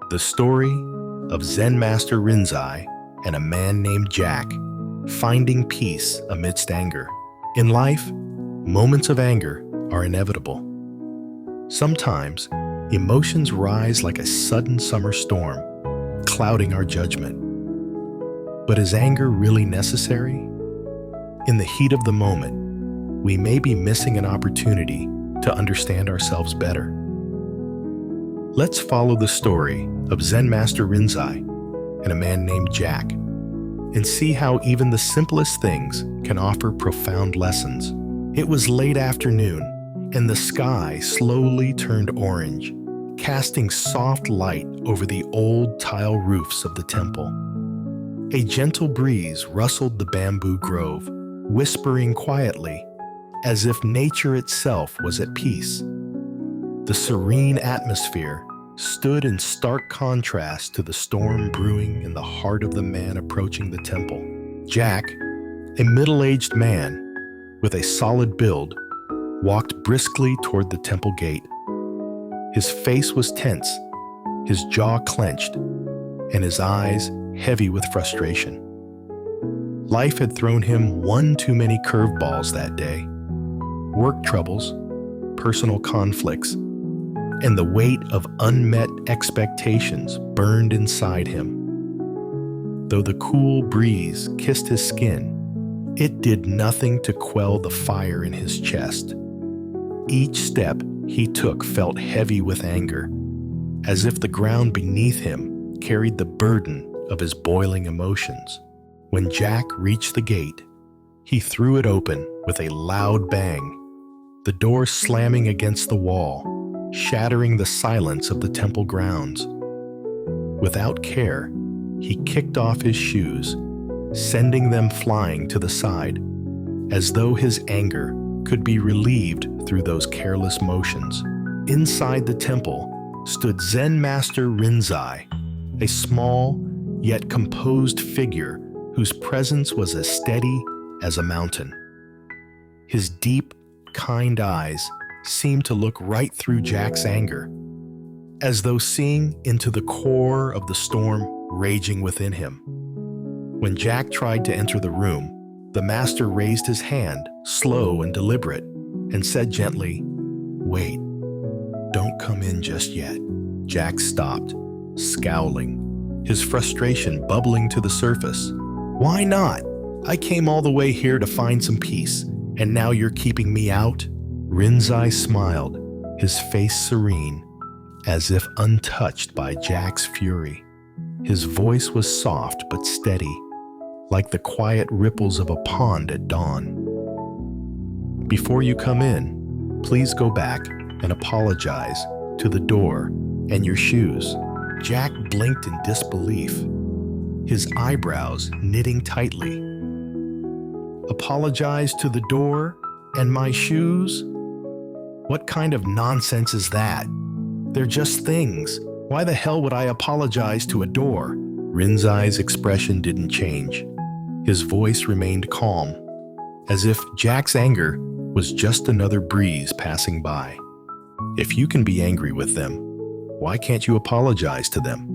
The story of Zen Master Rinzai and a man named Jack finding peace amidst anger. In life, moments of anger are inevitable. Sometimes, emotions rise like a sudden summer storm, clouding our judgment. But is anger really necessary? In the heat of the moment, we may be missing an opportunity to understand ourselves better. Let's follow the story of Zen Master Rinzai and a man named Jack and see how even the simplest things can offer profound lessons. It was late afternoon, and the sky slowly turned orange, casting soft light over the old tile roofs of the temple. A gentle breeze rustled the bamboo grove, whispering quietly, as if nature itself was at peace. The serene atmosphere stood in stark contrast to the storm brewing in the heart of the man approaching the temple. Jack, a middle-aged man with a solid build, walked briskly toward the temple gate. His face was tense, his jaw clenched, and his eyes heavy with frustration. Life had thrown him one too many curveballs that day. Work troubles, personal conflicts, and the weight of unmet expectations burned inside him. Though the cool breeze kissed his skin, it did nothing to quell the fire in his chest. Each step he took felt heavy with anger, as if the ground beneath him carried the burden of his boiling emotions. When Jack reached the gate, he threw it open with a loud bang, the door slamming against the wall, shattering the silence of the temple grounds. Without care, he kicked off his shoes, sending them flying to the side, as though his anger could be relieved through those careless motions. Inside the temple stood Zen Master Rinzai, a small yet composed figure whose presence was as steady as a mountain. His deep, kind eyes seemed to look right through Jack's anger, as though seeing into the core of the storm raging within him. When Jack tried to enter the room, the master raised his hand, slow and deliberate, and said gently, "Wait, don't come in just yet." Jack stopped, scowling, his frustration bubbling to the surface. "Why not? I came all the way here to find some peace, and now you're keeping me out?" Rinzai smiled, his face serene, as if untouched by Jack's fury. His voice was soft but steady, like the quiet ripples of a pond at dawn. "Before you come in, please go back and apologize to the door and your shoes." Jack blinked in disbelief, his eyebrows knitting tightly. "Apologize to the door and my shoes? What kind of nonsense is that? They're just things. Why the hell would I apologize to a door?" Rinzai's expression didn't change. His voice remained calm, as if Jack's anger was just another breeze passing by. If you can be angry with them, why can't you apologize to them?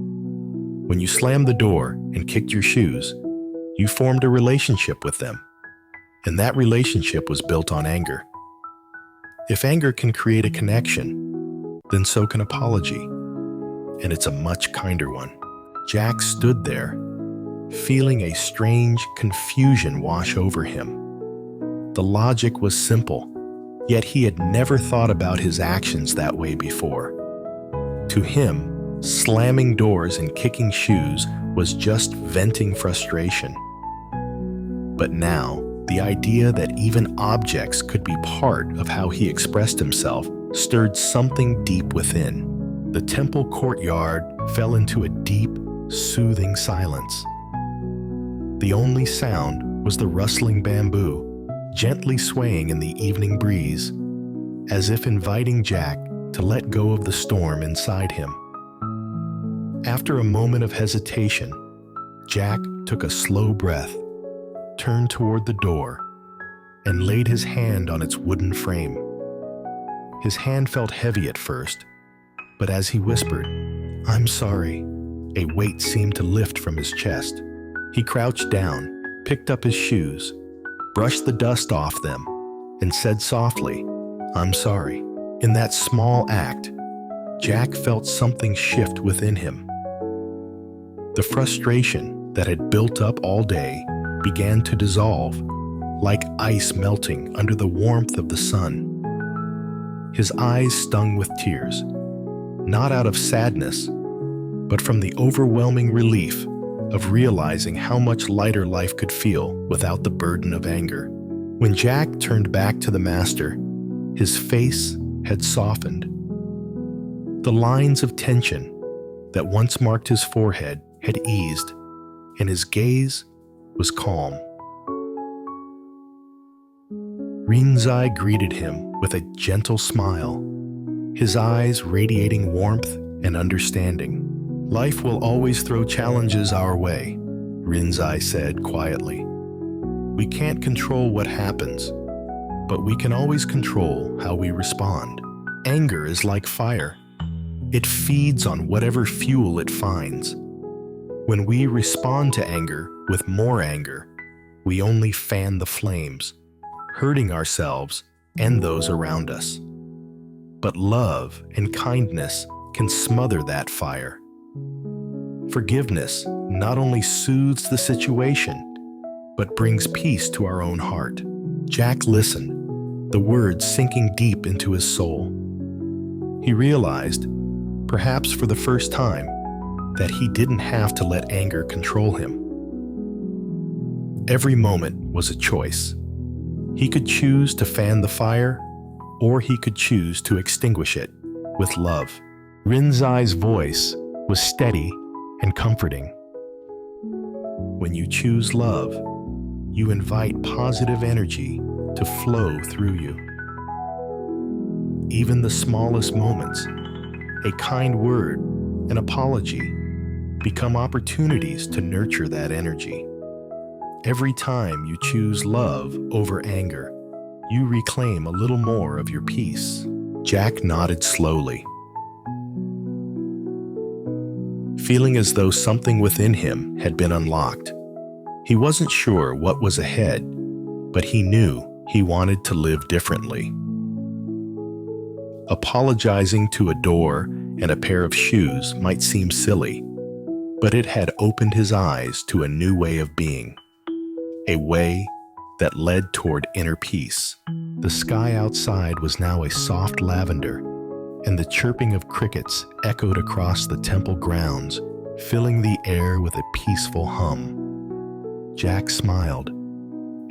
When you slammed the door and kicked your shoes, you formed a relationship with them, and that relationship was built on anger. If anger can create a connection, then so can apology, and it's a much kinder one. Jack stood there, feeling a strange confusion wash over him. The logic was simple, yet he had never thought about his actions that way before. To him, slamming doors and kicking shoes was just venting frustration. But now, the idea that even objects could be part of how he expressed himself stirred something deep within. The temple courtyard fell into a deep, soothing silence. The only sound was the rustling bamboo, gently swaying in the evening breeze, as if inviting Jack to let go of the storm inside him. After a moment of hesitation, Jack took a slow breath, turned toward the door, and laid his hand on its wooden frame. His hand felt heavy at first, but as he whispered, "I'm sorry." A weight seemed to lift from his chest. He crouched down, picked up his shoes, brushed the dust off them, and said softly, "I'm sorry." In that small act, Jack felt something shift within him. The frustration that had built up all day began to dissolve, like ice melting under the warmth of the sun. His eyes stung with tears, not out of sadness, but from the overwhelming relief of realizing how much lighter life could feel without the burden of anger. When Jack turned back to the master, his face had softened. The lines of tension that once marked his forehead had eased, and his gaze was calm. Rinzai greeted him with a gentle smile, his eyes radiating warmth and understanding. "Life will always throw challenges our way," Rinzai said quietly. "We can't control what happens, but we can always control how we respond. Anger is like fire. It feeds on whatever fuel it finds. When we respond to anger with more anger, we only fan the flames, hurting ourselves and those around us. But love and kindness can smother that fire. Forgiveness not only soothes the situation, but brings peace to our own heart." Jack listened, the words sinking deep into his soul. He realized, perhaps for the first time, that he didn't have to let anger control him. Every moment was a choice. He could choose to fan the fire, or he could choose to extinguish it with love. Rinzai's voice was steady and comforting. When you choose love, you invite positive energy to flow through you. Even the smallest moments, a kind word, an apology, become opportunities to nurture that energy. Every time you choose love over anger, you reclaim a little more of your peace. Jack nodded slowly, feeling as though something within him had been unlocked. He wasn't sure what was ahead, but he knew he wanted to live differently. Apologizing to a door and a pair of shoes might seem silly, but it had opened his eyes to a new way of being, a way that led toward inner peace. The sky outside was now a soft lavender, and the chirping of crickets echoed across the temple grounds, filling the air with a peaceful hum. Jack smiled,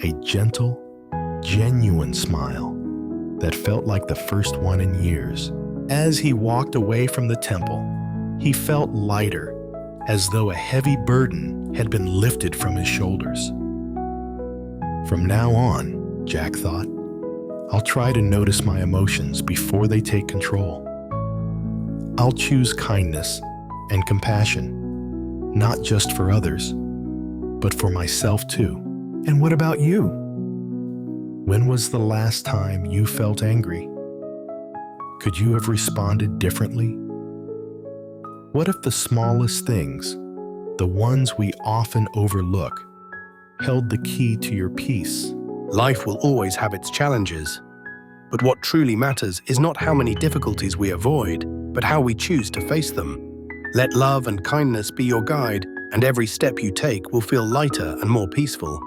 a gentle, genuine smile that felt like the first one in years. As he walked away from the temple, he felt lighter, as though a heavy burden had been lifted from his shoulders. From now on, Jack thought, I'll try to notice my emotions before they take control. I'll choose kindness and compassion, not just for others, but for myself too. And what about you? When was the last time you felt angry? Could you have responded differently? What if the smallest things, the ones we often overlook, held the key to your peace? Life will always have its challenges, but what truly matters is not how many difficulties we avoid, but how we choose to face them. Let love and kindness be your guide, and every step you take will feel lighter and more peaceful.